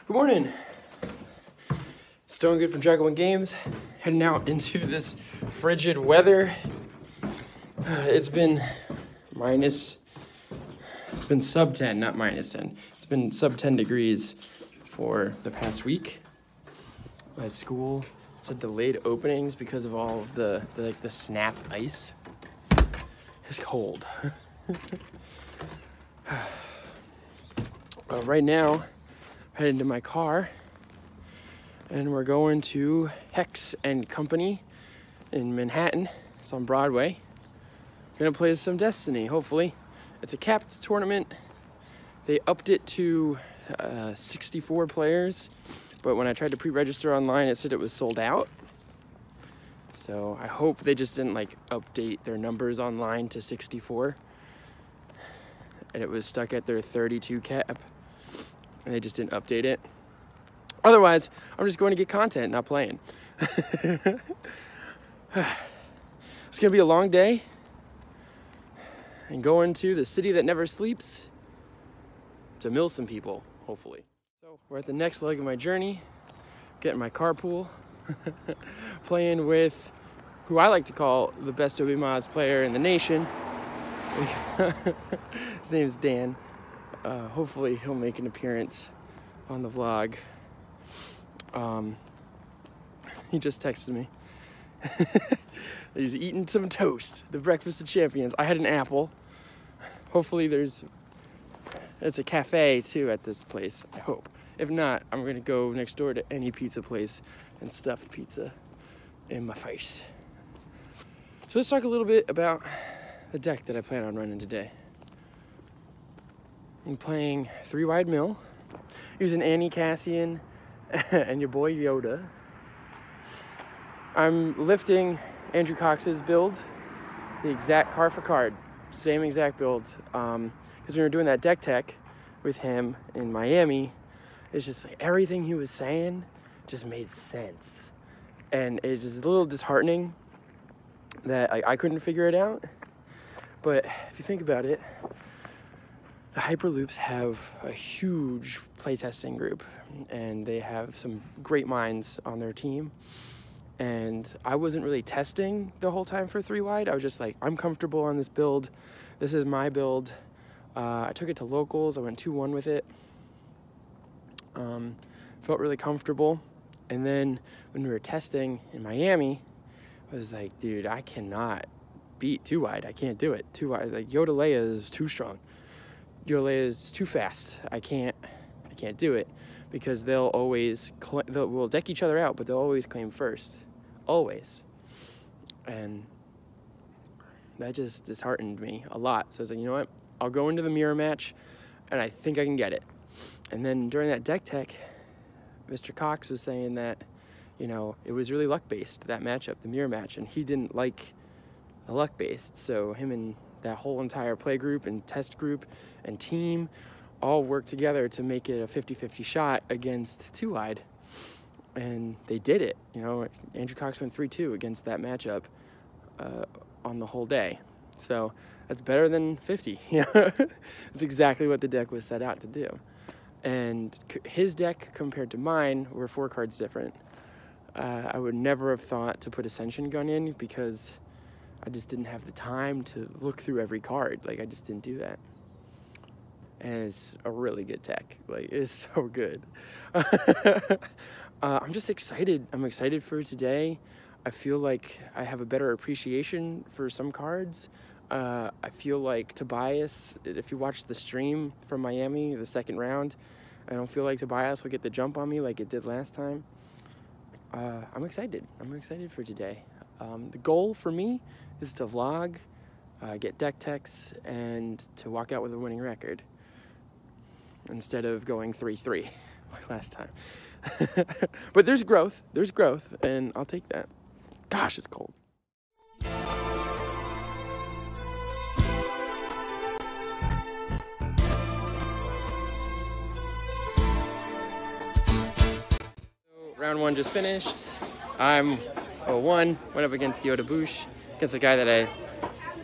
Good morning. Stone Good from Jackalmen Games, heading out into this frigid weather. It's been sub 10, not minus 10. It's been sub 10 degrees for the past week. My school said delayed openings because of all of the snap ice. It's cold. Right now, heading to my car, and we're going to Hex and Company in Manhattan. It's on Broadway. Gonna play some Destiny, hopefully. It's a capped tournament. They upped it to 64 players, but when I tried to pre-register online, it said it was sold out. So I hope they just didn't update their numbers online to 64, and it was stuck at their 32 cap, and they just didn't update it. Otherwise, I'm just going to get content, not playing. It's gonna be a long day, and going to the city that never sleeps to mill some people, hopefully. So we're at the next leg of my journey, getting my carpool, playing with who I like to call the best Obi-Maz player in the nation. His name is Dan. Hopefully he'll make an appearance on the vlog. He just texted me. He's eating some toast, the breakfast of champions. I had an apple. Hopefully it's a cafe too at this place, I hope. If not, I'm gonna go next door to any pizza place and stuff pizza in my face. So let's talk a little bit about the deck that I plan on running today. I'm playing 3-wide mill, using Annie Cassian and your boy Yoda. I'm lifting Andrew Cox's build, the exact card for card, same exact build. Because when we were doing that deck tech with him in Miami, it's just everything he was saying just made sense. And it's just a little disheartening that I couldn't figure it out. But if you think about it, the Hyperloops have a huge playtesting group, and they have some great minds on their team. And I wasn't really testing the whole time for 3-wide. I was just like, I'm comfortable on this build. This is my build. I took it to locals. I went 2-1 with it. Felt really comfortable. And then when we were testing in Miami, I was like, dude, I cannot beat 2-wide. I can't do it. 2-wide, Yoda Leia is too strong. Yoda Leia is too fast. I can't do it, because they'll always we'll deck each other out, but they'll always claim first, always. And that just disheartened me a lot. So I was like, you know what? I'll go into the mirror match, and I think I can get it. And then during that deck tech, Mr. Cox was saying that, it was really luck-based, that matchup, the mirror match, and he didn't like the luck-based. So him and that whole entire play group and test group and team all worked together to make it a 50-50 shot against 2-wide. And they did it. Andrew Cox went 3-2 against that matchup on the whole day. So that's better than 50. That's exactly what the deck was set out to do. And his deck compared to mine were 4 cards different. I would never have thought to put Ascension Gun in, because I just didn't have the time to look through every card. I just didn't do that. And it's a really good deck. It's so good. I'm just excited. I'm excited for today. I feel like I have a better appreciation for some cards. I feel like Tobias, if you watch the stream from Miami, the second round, I don't feel like Tobias will get the jump on me like it did last time. I'm excited. I'm excited for today. The goal for me is to vlog, get deck techs, and to walk out with a winning record, instead of going 3-3 like last time. But there's growth, and I'll take that. Gosh, it's cold. Round 1 just finished. I'm 0-1, went up against Yoda Bush, against the guy that I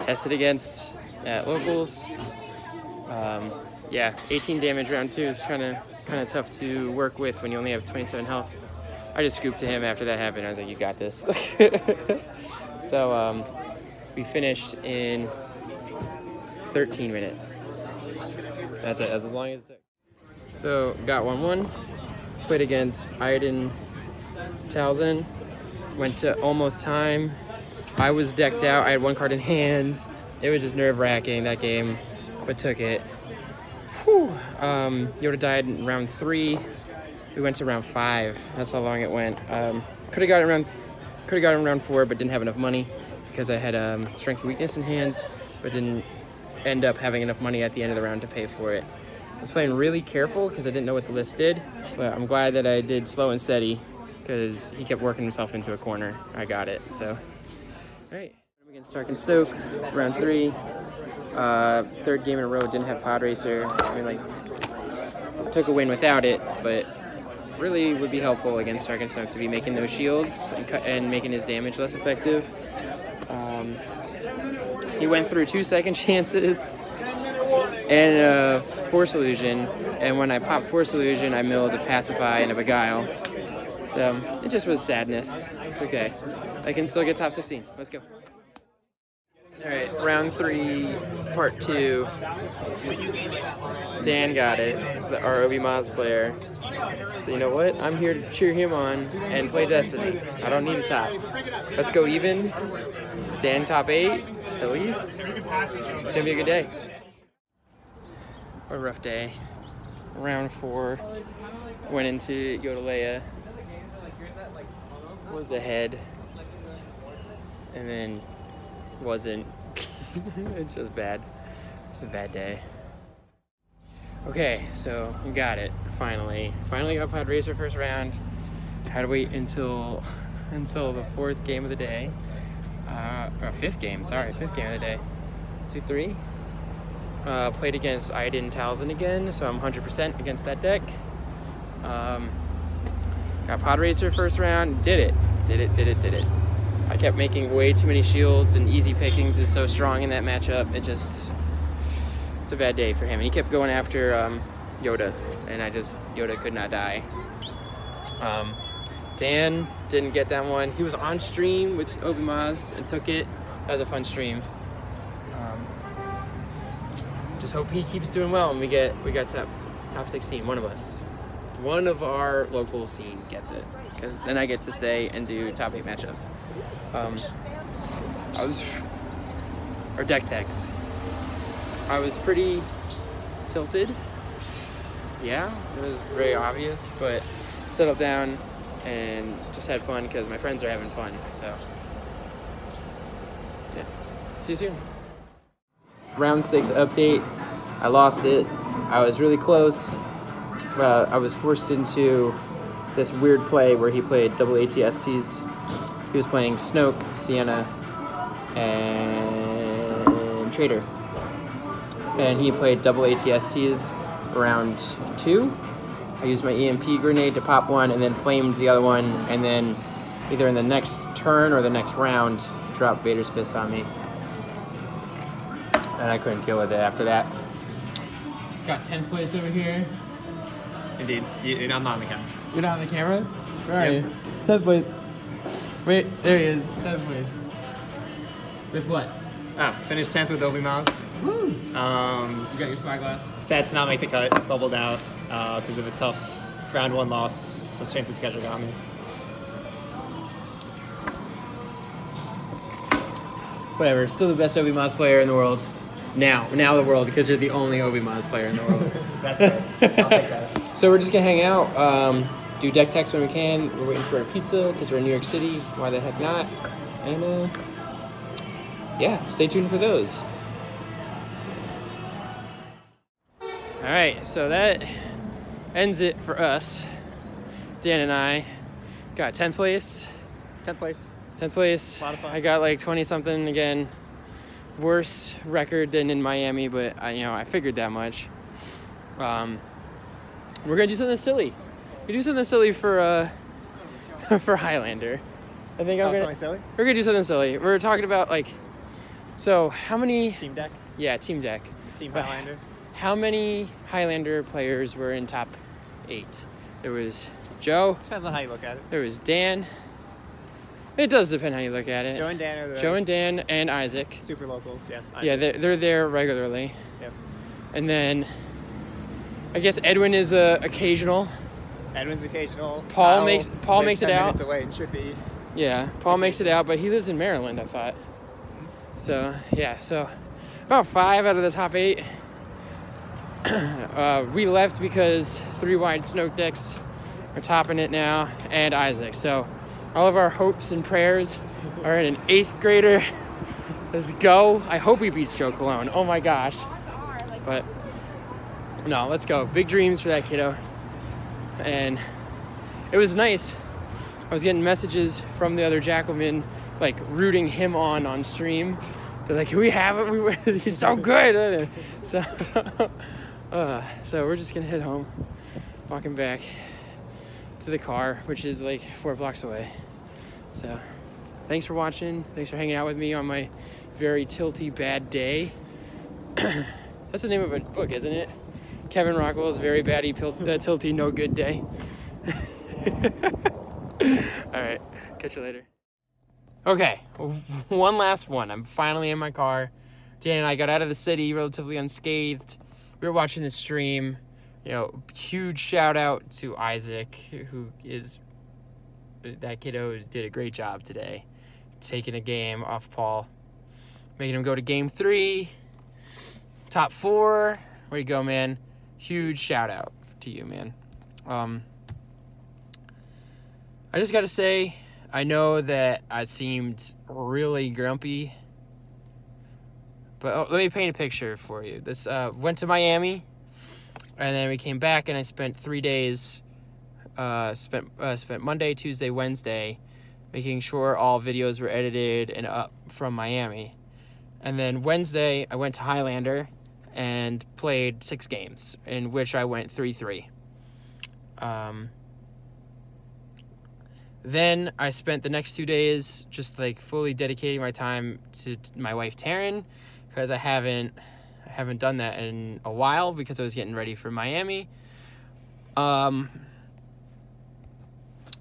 tested against at locals. Yeah, 18 damage round 2 is kind of kind of tough to work with when you only have 27 health. I just scooped to him after that happened. I was like, you got this. So we finished in 13 minutes. That's it. That's as long as it took. So got 1-1. Played against Jackalmen. Went to almost time. I was decked out. I had 1 card in hand. It was just nerve-wracking, that game, but took it. Whew. Yoda died in round 3. We went to round 5. That's how long it went. Could have got it in round 4, but didn't have enough money because I had strength and weakness in hand, but didn't end up having enough money at the end of the round to pay for it. I was playing really careful because I didn't know what the list did, but I'm glad that I did slow and steady because he kept working himself into a corner. I got it, so. All right, against Stark and Snoke, round 3. 3rd game in a row, didn't have Pod Racer. I mean, like, took a win without it, but really would be helpful against Stark and Snoke to be making those shields and making his damage less effective. He went through 2 second chances and a Force Illusion, and when I popped Force Illusion, I milled a Pacify and a Beguile. So it just was sadness. It's okay. I can still get top 16. Let's go. All right, round 3, part 2. Dan got it. He's the ROB Moz player. So you know what? I'm here to cheer him on and play Destiny. I don't need a top. Let's go even. Dan top 8, at least. It's gonna be a good day. What a rough day. Round 4. Went into Yoda was ahead. And then wasn't. It's just bad. It's a bad day. Okay, so we got it. Finally got Pod Racer first round. Had to wait until the 4th game of the day. Or 5th game, sorry, 5th game of the day. 2-3. Played against Jackalmen again, so I'm 100% against that deck. Got Pod Racer first round. Did it. I kept making way too many shields, and easy pickings is so strong in that matchup. It's a bad day for him. And he kept going after Yoda, and Yoda could not die. Dan didn't get that one. He was on stream with Obi Maz and took it. That was a fun stream. Just hope he keeps doing well, and we got top 16. One of us, one of our local scene gets it, because then I get to stay and do top 8 matchups. Or deck techs. I was pretty tilted. Yeah, it was very obvious, but settled down and just had fun because my friends are having fun. So, yeah. See you soon. Round 6 update. I lost it. I was really close. I was forced into this weird play where he played double ATSTs. He was playing Snoke, Sienna, and Trader. And he played double ATSTs round 2. I used my EMP grenade to pop one and then flamed the other one, and then either in the next turn or the next round, dropped Vader's Fist on me. And I couldn't deal with it after that. Got 10th place over here. Indeed. I'm not on the camera. You're not on the camera? Where are you? 10th place. Wait, there he is. 10th place. With what? Finished 10th with Obi Maz. Woo! You got your spyglass? Sad to not make the cut. Bubbled out because of a tough round 1 loss. So strength of schedule got me. Whatever. Still the best Obi Maz player in the world. Now the world, because you're the only Obi Maz player in the world. That's right. I'll take that. So we're just gonna hang out, do deck techs when we can. We're waiting for our pizza because we're in New York City. Why the heck not? And yeah, stay tuned for those. All right, so that ends it for us. Dan and I got 10th place. 10th place. 10th place. A lot of fun. I got like 20 something again. Worse record than in Miami, but I figured that much. We're gonna do something silly. We do something silly for for Highlander. I think Something silly? we're gonna do something silly. We're talking about so how many Team deck? Yeah, team deck. Team Highlander? How many Highlander players were in top 8. There was Joe. Depends on how you look at it. There was Dan. It does depend how you look at it. Joe and Dan are there. Joe and Dan and Isaac. Super locals, yes. Isaac. Yeah, they're there regularly. Yep. And then I guess Edwin is occasional. Edwin's occasional. Paul makes it 10 out. minutes away and should be. Yeah, Paul makes it out, but he lives in Maryland, I thought. So yeah, so about 5 out of the top 8. We left because 3-wide Snoke decks are topping it now, and Isaac. So all of our hopes and prayers are in an 8th grader. Let's go. I hope he beats Joe Cologne. Oh my gosh. But no, let's go. Big dreams for that kiddo. And it was nice. I was getting messages from the other Jackalmen, like rooting him on stream. They're like, we have it. He's so good. So we're just gonna head home, walking back to the car, which is like 4 blocks away. So thanks for watching. Thanks for hanging out with me on my very tilty bad day. That's the name of a book, isn't it? Kevin Rockwell's Very Batty Tilty No Good Day. All right, catch you later. Okay, one last one. I'm finally in my car. Dan and I got out of the city relatively unscathed. We were watching the stream. You know, huge shout out to Isaac, that kiddo did a great job today, taking a game off Paul, making him go to game 3, top 4. Where you go, man? Huge shout out to you, man. I just gotta say, I know that I seemed really grumpy, but let me paint a picture for you. This went to Miami, and then we came back, and I spent 3 days. Spent Monday, Tuesday, Wednesday, making sure all videos were edited and up from Miami, and then Wednesday I went to Highlander and played 6 games, in which I went 3-3. Then I spent the next 2 days just like fully dedicating my time to my wife Taryn, because I haven't done that in a while because I was getting ready for Miami.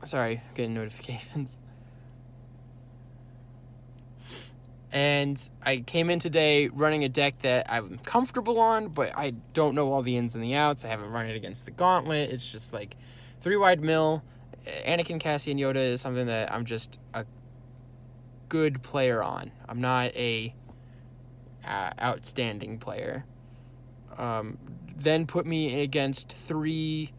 Sorry, getting notifications. And I came in today running a deck that I'm comfortable on, but I don't know all the ins and the outs. I haven't run it against the Gauntlet. It's just like 3-wide mill. Anakin, Cassian, Yoda is something that I'm just a good player on. I'm not a outstanding player. Then put me against 3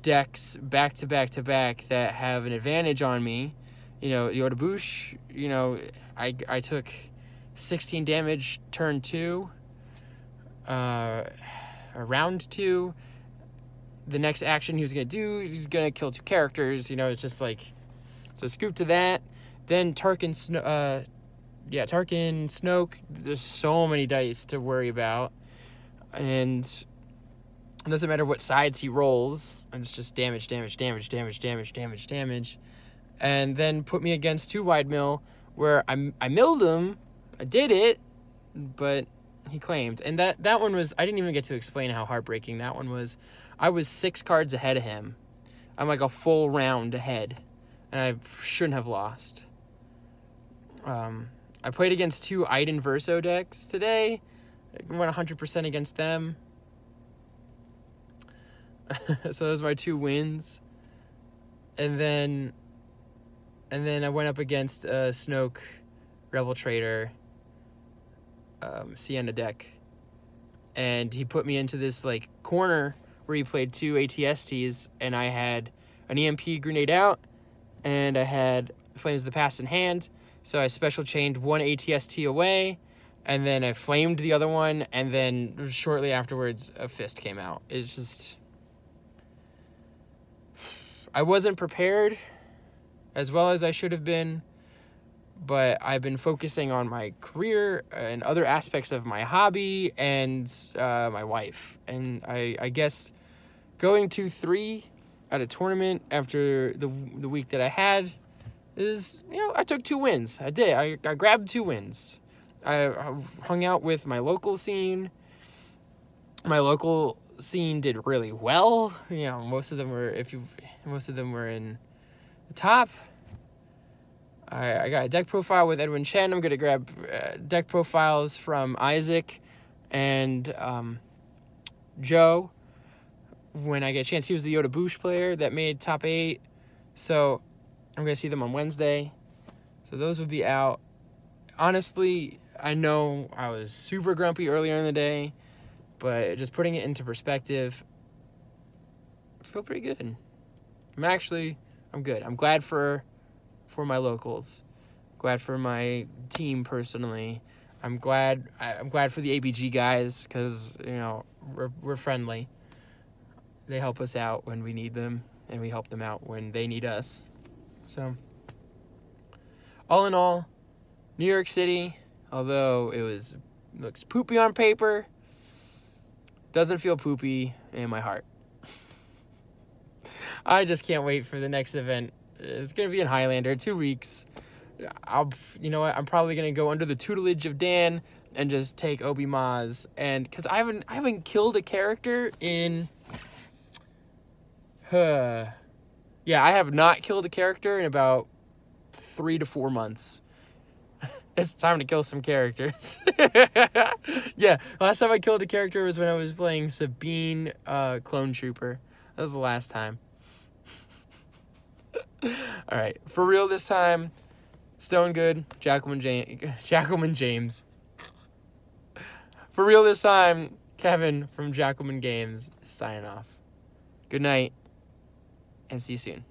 decks back to back to back that have an advantage on me. You know, Yoda Boosh, you know, I took 16 damage turn 2, round 2. The next action he was going to do, he's going to kill 2 characters. You know, it's just like, so scoop to that. Then Tarkin Snoke. There's so many dice to worry about. And it doesn't matter what sides he rolls. It's just damage. And then put me against 2-wide mill, where I milled him. I did it, but he claimed. And that one was, I didn't even get to explain how heartbreaking that one was. I was 6 cards ahead of him. I'm like a full round ahead, and I shouldn't have lost. I played against 2 Iden Verso decks today. I went 100% against them. So those are my 2 wins. And then I went up against Snoke, Rebel Trader, Sienna deck. And he put me into this like corner where he played 2 ATSTs, and I had an EMP grenade out, and I had Flames of the Past in hand. So I special chained 1 ATST away, and then I flamed the other one, and then shortly afterwards a fist came out. It's just, I wasn't prepared as well as I should have been, but I've been focusing on my career and other aspects of my hobby and my wife. And I guess going 2-3 at a tournament after the week that I had is, you know, I took 2 wins. I did. I grabbed 2 wins. I hung out with my local scene, my local scene did really well. You know, most of them were in the top. I got a deck profile with Edwin Chen. I'm gonna grab deck profiles from Isaac and Joe when I get a chance. He was the Yoda Boosh player that made top 8. So I'm going to see them on Wednesday. So those would be out. Honestly, I know I was super grumpy earlier in the day, but just putting it into perspective, I feel pretty good. I'm good. I'm glad for my locals. Glad for my team personally. I'm glad for the ABG guys because, you know, we're friendly. They help us out when we need them, and we help them out when they need us. So, all in all, New York City, although looks poopy on paper, doesn't feel poopy in my heart. I just can't wait for the next event. It's going to be in Highlander, 2 weeks. You know what? I'm probably going to go under the tutelage of Dan and just take Obi Maz. And because I haven't killed a character in... I have not killed a character in about 3 to 4 months. It's time to kill some characters. Yeah, last time I killed a character was when I was playing Sabine Clone Trooper. That was the last time. All right, for real this time, Stone Good, Jackalmen James. For real this time, Kevin from Jackalmen Games signing off. Good night, and see you soon.